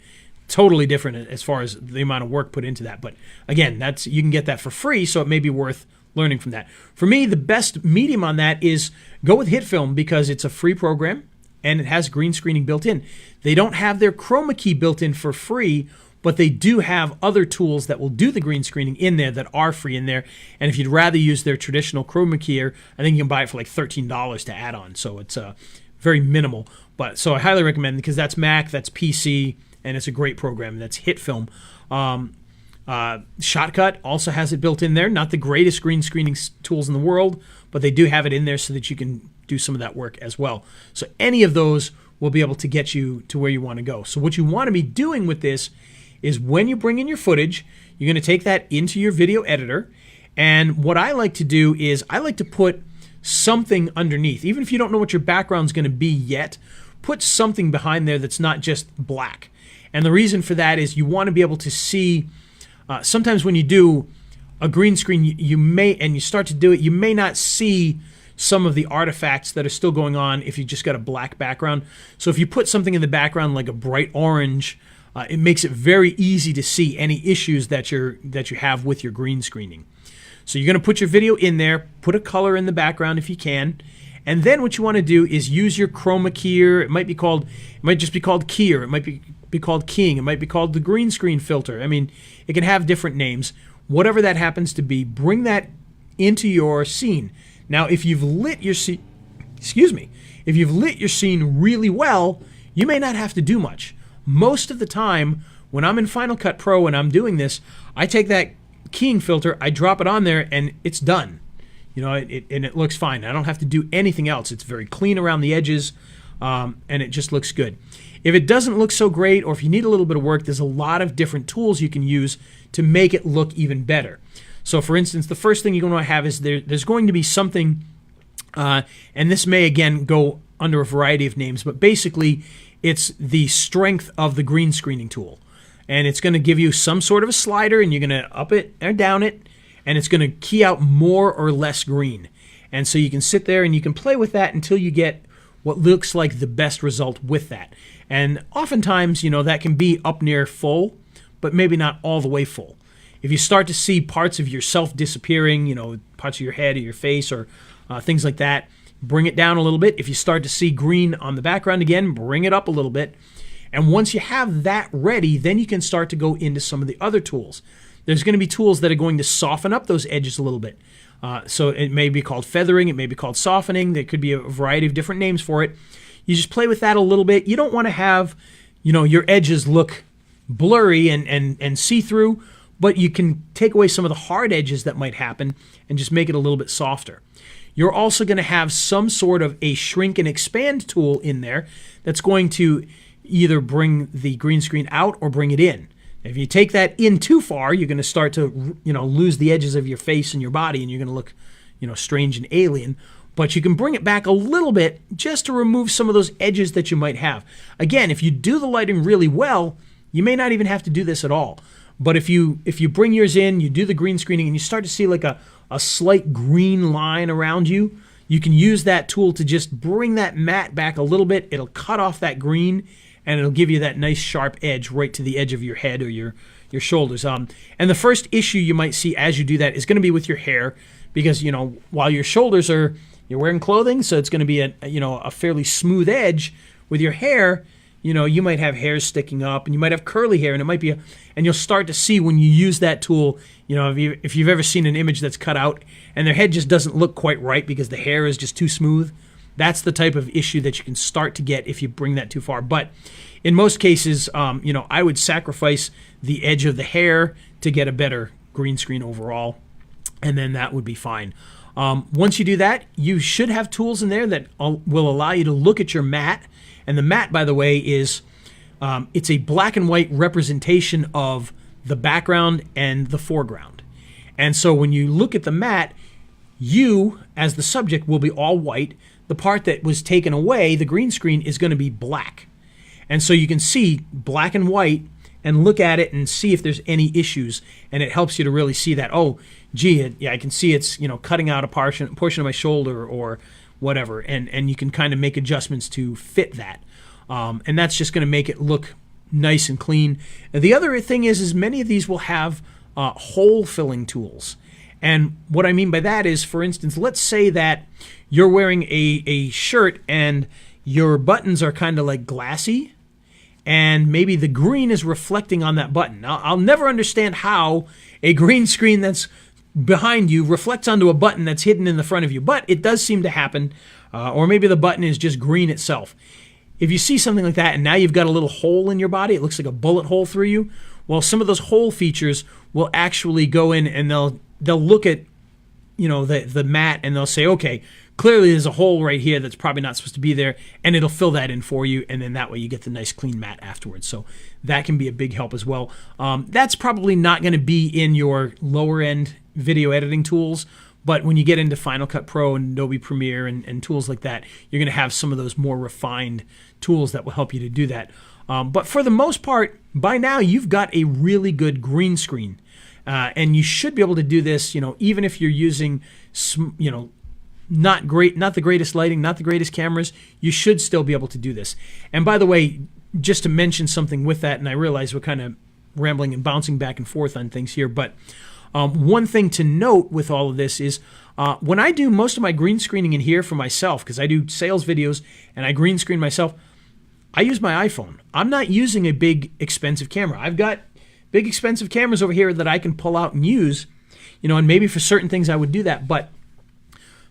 totally different as far as the amount of work put into that. But again, you can get that for free, so it may be worth learning from that. For me, the best medium on that is go with HitFilm, because it's a free program and it has green screening built in. They don't have their chroma key built in for free, but they do have other tools that will do the green screening in there that are free in there. And if you'd rather use their traditional chroma keyer, I think you can buy it for like $13 to add on. So it's very minimal. But so I highly recommend it, because that's Mac, that's PC, and it's a great program. That's HitFilm. Shotcut also has it built in there. Not the greatest green screening tools in the world, but they do have it in there so that you can do some of that work as well. So any of those will be able to get you to where you want to go. So what you want to be doing with this is when you bring in your footage, you're going to take that into your video editor. And what I like to do is I like to put something underneath. Even if you don't know what your background's going to be yet, put something behind there that's not just black. And the reason for that is you want to be able to see, sometimes when you do a green screen, and you start to do it, you may not see some of the artifacts that are still going on if you just got a black background. So if you put something in the background like a bright orange, it makes it very easy to see any issues that you have with your green screening. So you're going to put your video in there, put a color in the background if you can, and then what you want to do is use your chroma keyer. It might just be called keyer. It might be called keying. It might be called the green screen filter. I mean, it can have different names. Whatever that happens to be, bring that into your scene. Now, if you've lit your scene, if you've lit your scene really well, you may not have to do much. Most of the time, when I'm in Final Cut Pro and I'm doing this, I take that keying filter, I drop it on there, and it's done. And it looks fine. I don't have to do anything else. It's very clean around the edges, and it just looks good. If it doesn't look so great, or if you need a little bit of work, there's a lot of different tools you can use to make it look even better. So, for instance, the first thing you're going to have is there's going to be something, and this may, again, go under a variety of names, but basically it's the strength of the green screening tool. And it's going to give you some sort of a slider, and you're going to up it or down it, and it's going to key out more or less green. And so you can sit there and you can play with that until you get what looks like the best result with that. And oftentimes, that can be up near full, but maybe not all the way full. If you start to see parts of yourself disappearing, parts of your head or your face or things like that, bring it down a little bit. If you start to see green on the background again, bring it up a little bit. And once you have that ready, then you can start to go into some of the other tools. There's going to be tools that are going to soften up those edges a little bit. So it may be called feathering, it may be called softening. There could be a variety of different names for it. You just play with that a little bit. You don't want to have, your edges look blurry and see-through, but you can take away some of the hard edges that might happen and just make it a little bit softer. You're also going to have some sort of a shrink and expand tool in there that's going to either bring the green screen out or bring it in. If you take that in too far, you're going to start to, lose the edges of your face and your body, and you're going to look, strange and alien. But you can bring it back a little bit just to remove some of those edges that you might have. Again, if you do the lighting really well, you may not even have to do this at all. But if you bring yours in, you do the green screening, and you start to see like a slight green line around you, you can use that tool to just bring that matte back a little bit. It'll cut off that green, and it'll give you that nice sharp edge right to the edge of your head or your shoulders. And the first issue you might see as you do that is going to be with your hair, because while your shoulders you're wearing clothing, so it's going to be a fairly smooth edge. With your hair, you might have hairs sticking up, and you might have curly hair, and it might be and you'll start to see when you use that tool. If you've ever seen an image that's cut out and their head just doesn't look quite right because the hair is just too smooth. That's the type of issue that you can start to get if you bring that too far. But in most cases, I would sacrifice the edge of the hair to get a better green screen overall, and then that would be fine. Once you do that, you should have tools in there that will allow you to look at your matte. And the matte, by the way, is it's a black and white representation of the background and the foreground. And so when you look at the matte, you, as the subject, will be all white. The part that was taken away, the green screen, is going to be black. And so you can see black and white and look at it and see if there's any issues. And it helps you to really see that, oh, gee, yeah, I can see it's cutting out a portion of my shoulder or whatever. And you can kind of make adjustments to fit that. And that's just going to make it look nice and clean. And the other thing is many of these will have hole filling tools. And what I mean by that is, for instance, let's say that you're wearing a shirt and your buttons are kind of like glassy, and maybe the green is reflecting on that button. Now, I'll never understand how a green screen that's behind you reflects onto a button that's hidden in the front of you, but it does seem to happen, or maybe the button is just green itself. If you see something like that and now you've got a little hole in your body, it looks like a bullet hole through you, well, some of those hole features will actually go in and they'll look at the mat and they'll say, okay, clearly there's a hole right here that's probably not supposed to be there, and it'll fill that in for you, and then that way you get the nice clean mat afterwards. So that can be a big help as well. That's probably not going to be in your lower end video editing tools, but when you get into Final Cut Pro and Adobe Premiere and tools like that, you're going to have some of those more refined tools that will help you to do that. But for the most part, by now you've got a really good green screen. And you should be able to do this, even if you're using, not the greatest lighting, not the greatest cameras, you should still be able to do this. And by the way, just to mention something with that, and I realize we're kind of rambling and bouncing back and forth on things here, but one thing to note with all of this is when I do most of my green screening in here for myself, because I do sales videos and I green screen myself, I use my iPhone. I'm not using a big, expensive camera. I've got big, expensive cameras over here that I can pull out and use, and maybe for certain things I would do that, but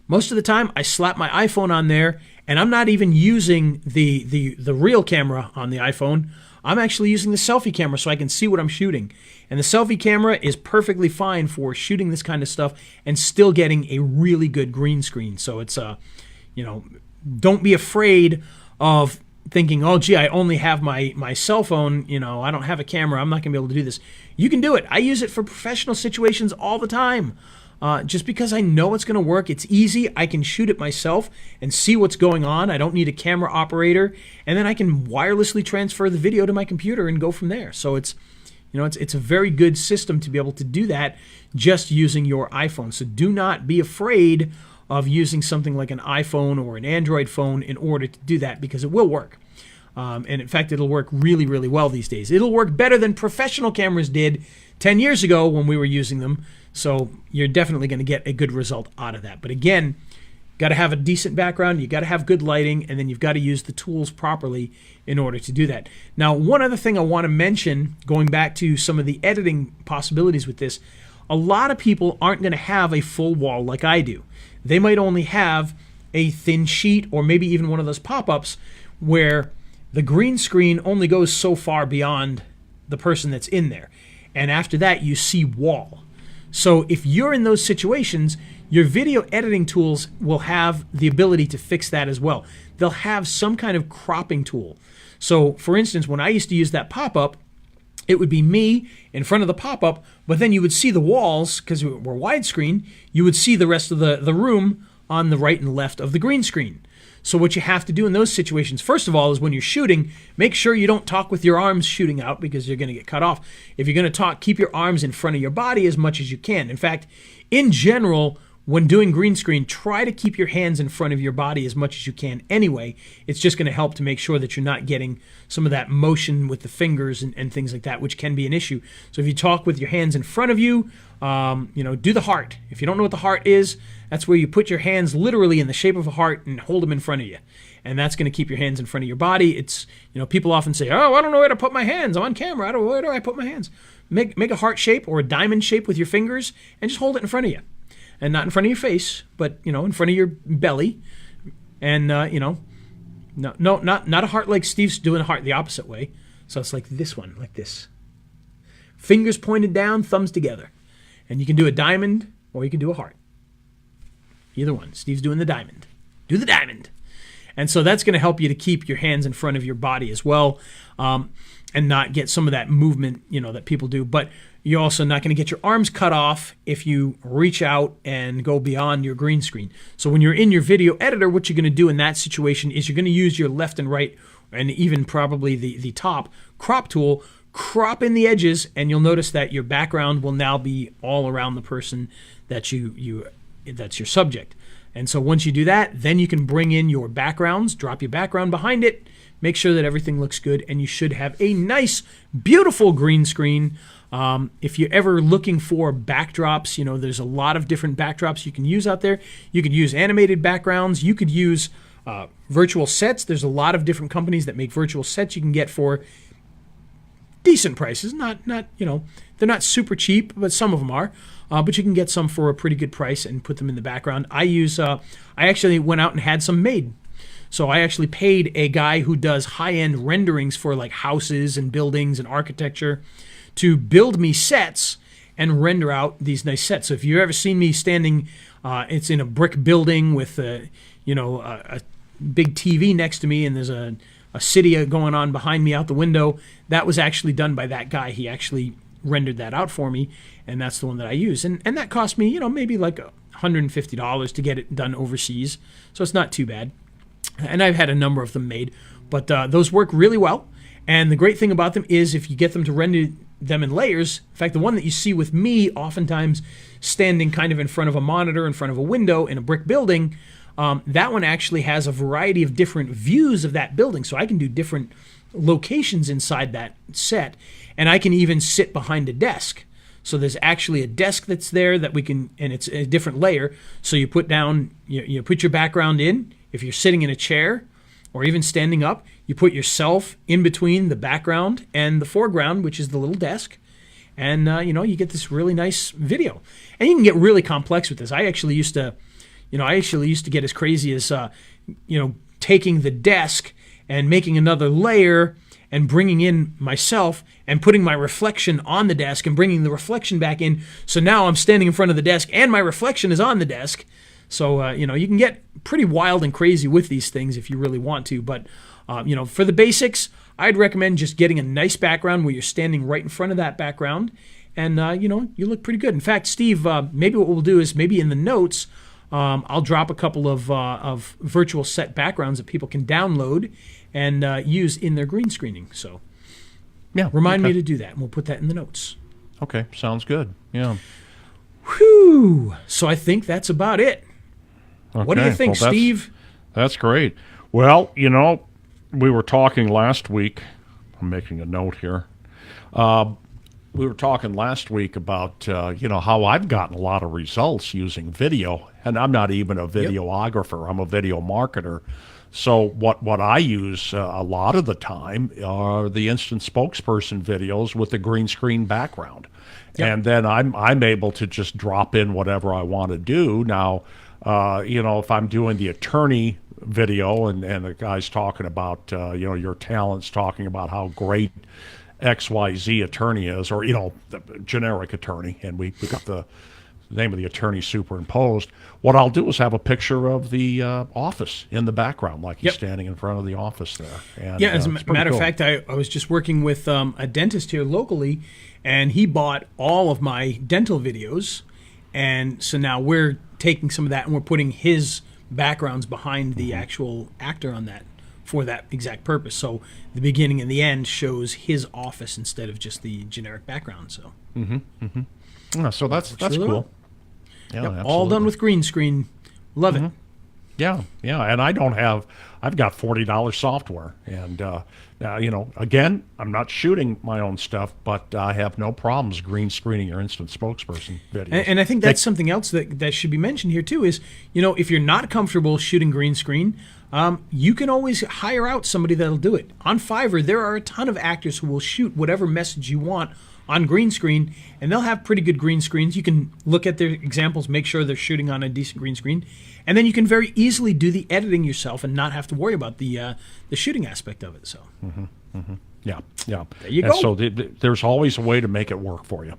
most of the time I slap my iPhone on there, and I'm not even using the real camera on the iPhone. I'm actually using the selfie camera so I can see what I'm shooting. And the selfie camera is perfectly fine for shooting this kind of stuff and still getting a really good green screen. So it's, don't be afraid of thinking, oh, gee, I only have my cell phone, I don't have a camera, I'm not going to be able to do this. You can do it. I use it for professional situations all the time. Just because I know it's going to work, it's easy. I can shoot it myself and see what's going on. I don't need a camera operator, and then I can wirelessly transfer the video to my computer and go from there. So it's a very good system to be able to do that just using your iPhone. So do not be afraid of using something like an iPhone or an Android phone in order to do that, because it will work. And in fact, it'll work really, really well these days. It'll work better than professional cameras did 10 years ago when we were using them. So you're definitely going to get a good result out of that. But again, got to have a decent background, you got to have good lighting, and then you've got to use the tools properly in order to do that. Now, one other thing I want to mention, going back to some of the editing possibilities with this, a lot of people aren't going to have a full wall like I do. They might only have a thin sheet or maybe even one of those pop-ups where the green screen only goes so far beyond the person that's in there. And after that, you see wall. So if you're in those situations, your video editing tools will have the ability to fix that as well. They'll have some kind of cropping tool. So for instance, when I used to use that pop-up, it would be me in front of the pop-up, but then you would see the walls, because we're widescreen, you would see the rest of the room on the right and left of the green screen. So what you have to do in those situations, first of all, is when you're shooting, make sure you don't talk with your arms shooting out, because you're going to get cut off. If you're going to talk, keep your arms in front of your body as much as you can. In fact, in general, when doing green screen, try to keep your hands in front of your body as much as you can anyway. It's just going to help to make sure that you're not getting some of that motion with the fingers and things like that, which can be an issue. So if you talk with your hands in front of you, do the heart. If you don't know what the heart is, that's where you put your hands literally in the shape of a heart and hold them in front of you. And that's going to keep your hands in front of your body. It's, people often say, oh, I don't know where to put my hands. I'm on camera. Where do I put my hands? Make a heart shape or a diamond shape with your fingers and just hold it in front of you. And not in front of your face, but, in front of your belly. And, not a heart like Steve's doing a heart the opposite way. So it's like this one, like this. Fingers pointed down, thumbs together. And you can do a diamond or you can do a heart. Either one. Steve's doing the diamond. Do the diamond. And so that's going to help you to keep your hands in front of your body as well, and not get some of that movement, that people do. But you're also not going to get your arms cut off if you reach out and go beyond your green screen. So when you're in your video editor, what you're going to do in that situation is you're going to use your left and right, and even probably the top crop tool, crop in the edges, and you'll notice that your background will now be all around the person that's your subject. And so once you do that, then you can bring in your backgrounds, drop your background behind it, make sure that everything looks good, and you should have a nice, beautiful green screen. If you're ever looking for backdrops, there's a lot of different backdrops you can use out there. You could use animated backgrounds. You could use virtual sets. There's a lot of different companies that make virtual sets you can get for decent prices. Not they're not super cheap, but some of them are. But you can get some for a pretty good price and put them in the background. I actually went out and had some made. So I actually paid a guy who does high-end renderings for like houses and buildings and architecture to build me sets and render out these nice sets. So if you've ever seen me standing, it's in a brick building with a big TV next to me, and there's a city going on behind me out the window. That was actually done by that guy. He actually rendered that out for me, and that's the one that I use. And that cost me, maybe like $150 to get it done overseas. So it's not too bad. And I've had a number of them made, but those work really well. And the great thing about them is if you get them to render them in layers, in fact, the one that you see with me oftentimes standing kind of in front of a monitor, in front of a window in a brick building, that one actually has a variety of different views of that building. So I can do different locations inside that set, and I can even sit behind a desk. So there's actually a desk that's there that we can, and it's a different layer. So you put down, you put your background in. If you're sitting in a chair or even standing up, you put yourself in between the background and the foreground, which is the little desk. And, you get this really nice video. And you can get really complex with this. I actually used to get as crazy as, taking the desk and making another layer and bringing in myself and putting my reflection on the desk and bringing the reflection back in. So now I'm standing in front of the desk and my reflection is on the desk. So, you can get pretty wild and crazy with these things if you really want to. But, for the basics, I'd recommend just getting a nice background where you're standing right in front of that background. And, you look pretty good. In fact, Steve, maybe what we'll do is maybe in the notes, I'll drop a couple of virtual set backgrounds that people can download and use in their green screening. So, yeah, remind me to do that, and we'll put that in the notes. Okay, sounds good. Yeah. Whew. So I think that's about it. What do you think, well, Steve? That's great. Well, we were talking last week. I'm making a note here. We were talking last week about how I've gotten a lot of results using video, and I'm not even a videographer. I'm a video marketer. So what I use a lot of the time are the instant spokesperson videos with the green screen background, and then I'm able to just drop in whatever I want to do. Now, if I'm doing the attorney video and the guy's talking about your talents, talking about how great XYZ attorney is, or the generic attorney, and we got the name of the attorney superimposed. What I'll do is have a picture of the office in the background, like he's standing in front of the office there. And, as a matter of fact, I was just working with a dentist here locally, and he bought all of my dental videos, and so now we're taking some of that and we're putting his backgrounds behind the actual actor on that for that exact purpose. So the beginning and the end shows his office instead of just the generic background. So, so that's really cool. well. Yeah, all done with green screen. Love it. Yeah, and I've got $40 software, and now again, I'm not shooting my own stuff, but I have no problems green screening your instant spokesperson videos. And I think that's something else that should be mentioned here too. Is if you're not comfortable shooting green screen, you can always hire out somebody that'll do it. On Fiverr, there are a ton of actors who will shoot whatever message you want on green screen, and they'll have pretty good green screens. You can look at their examples, make sure they're shooting on a decent green screen, and then you can very easily do the editing yourself and not have to worry about the shooting aspect of it. So, Yeah. There you go. And so there's always a way to make it work for you.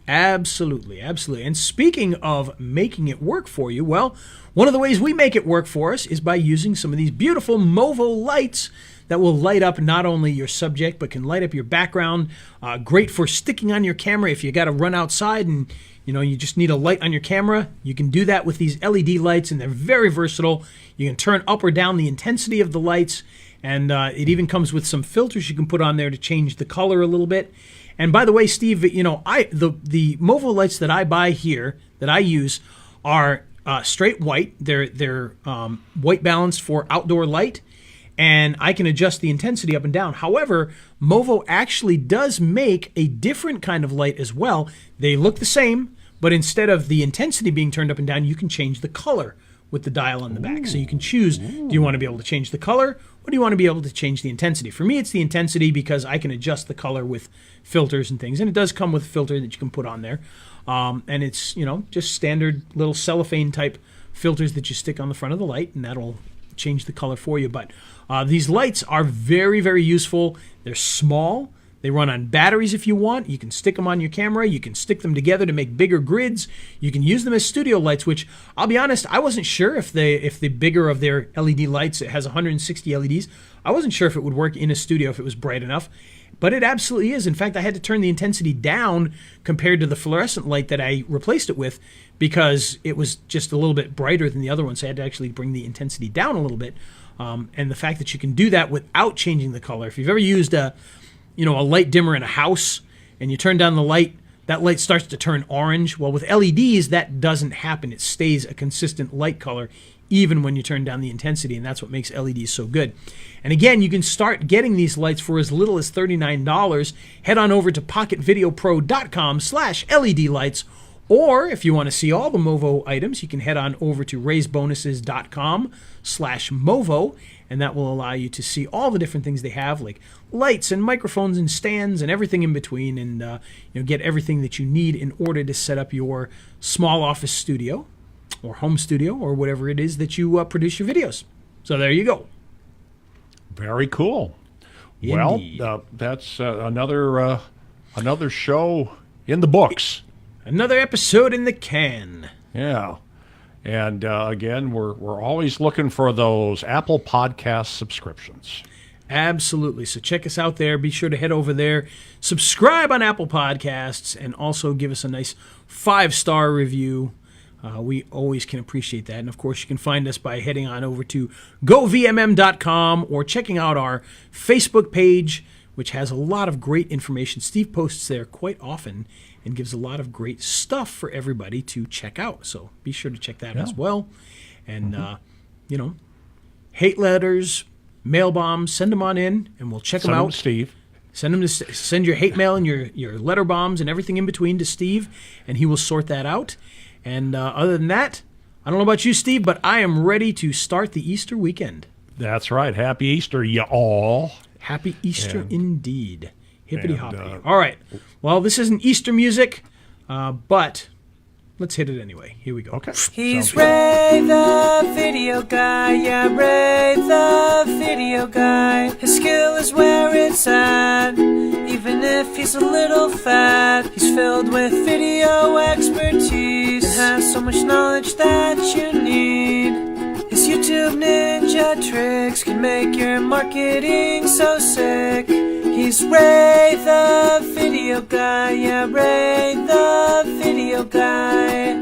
Absolutely. And speaking of making it work for you, well, one of the ways we make it work for us is by using some of these beautiful Movo lights that will light up not only your subject, but can light up your background. Great for sticking on your camera if you got to run outside and you just need a light on your camera. You can do that with these LED lights, and they're very versatile. You can turn up or down the intensity of the lights, and it even comes with some filters you can put on there to change the color a little bit. And by the way, Steve, the Movo lights that I buy here that I use are straight white. They're white balanced for outdoor light, and I can adjust the intensity up and down. However, Movo actually does make a different kind of light as well. They look the same, but instead of the intensity being turned up and down, you can change the color with the dial on the back. So you can choose, do you want to be able to change the color, or do you want to be able to change the intensity? For me, it's the intensity because I can adjust the color with filters and things, and it does come with a filter that you can put on there. And it's, just standard little cellophane type filters that you stick on the front of the light, and that'll change the color for you. But these lights are very, very useful. They're small. They run on batteries if you want. You can stick them on your camera. You can stick them together to make bigger grids. You can use them as studio lights, which I'll be honest, I wasn't sure if the bigger of their LED lights, it has 160 LEDs, I wasn't sure if it would work in a studio if it was bright enough. But it absolutely is. In fact, I had to turn the intensity down compared to the fluorescent light that I replaced it with because it was just a little bit brighter than the other one, so I had to actually bring the intensity down a little bit. And the fact that you can do that without changing the color. If you've ever used a light dimmer in a house and you turn down the light, that light starts to turn orange. Well, with LEDs, that doesn't happen. It stays a consistent light color even when you turn down the intensity, and that's what makes LEDs so good. And again, you can start getting these lights for as little as $39. Head on over to pocketvideopro.com/LED lights, or if you want to see all the Movo items, you can head on over to raisebonuses.com/Movo, and that will allow you to see all the different things they have, like lights and microphones and stands and everything in between, and get everything that you need in order to set up your small office studio or home studio or whatever it is that you produce your videos. So there you go. Very cool. Indeed. Well, that's another show in the books. Another episode in the can. Yeah. And again, we're always looking for those Apple Podcast subscriptions. Absolutely. So check us out there. Be sure to head over there, subscribe on Apple Podcasts, and also give us a nice 5-star review. We always can appreciate that. And, of course, you can find us by heading on over to govmm.com or checking out our Facebook page, which has a lot of great information. Steve posts there quite often and gives a lot of great stuff for everybody to check out. So be sure to check that as well. And, hate letters, mail bombs, send them on in, and we'll check them Send out. them to Steve. Send your hate mail and your letter bombs and everything in between to Steve, and he will sort that out. And other than that, I don't know about you, Steve, but I am ready to start the Easter weekend. That's right. Happy Easter, y'all. Happy Easter indeed. Hippity hoppity. And, All right. Well, this isn't Easter music, but let's hit it anyway. Here we go. Okay. He's Sounds good. Ray the video guy, yeah, Ray the video guy. His skill is where it's at, even if he's a little fat. He's filled with video expertise and has so much knowledge that you need. His YouTube ninja tricks can make your marketing so sick. He's Ray the video guy, yeah, Ray the video guy.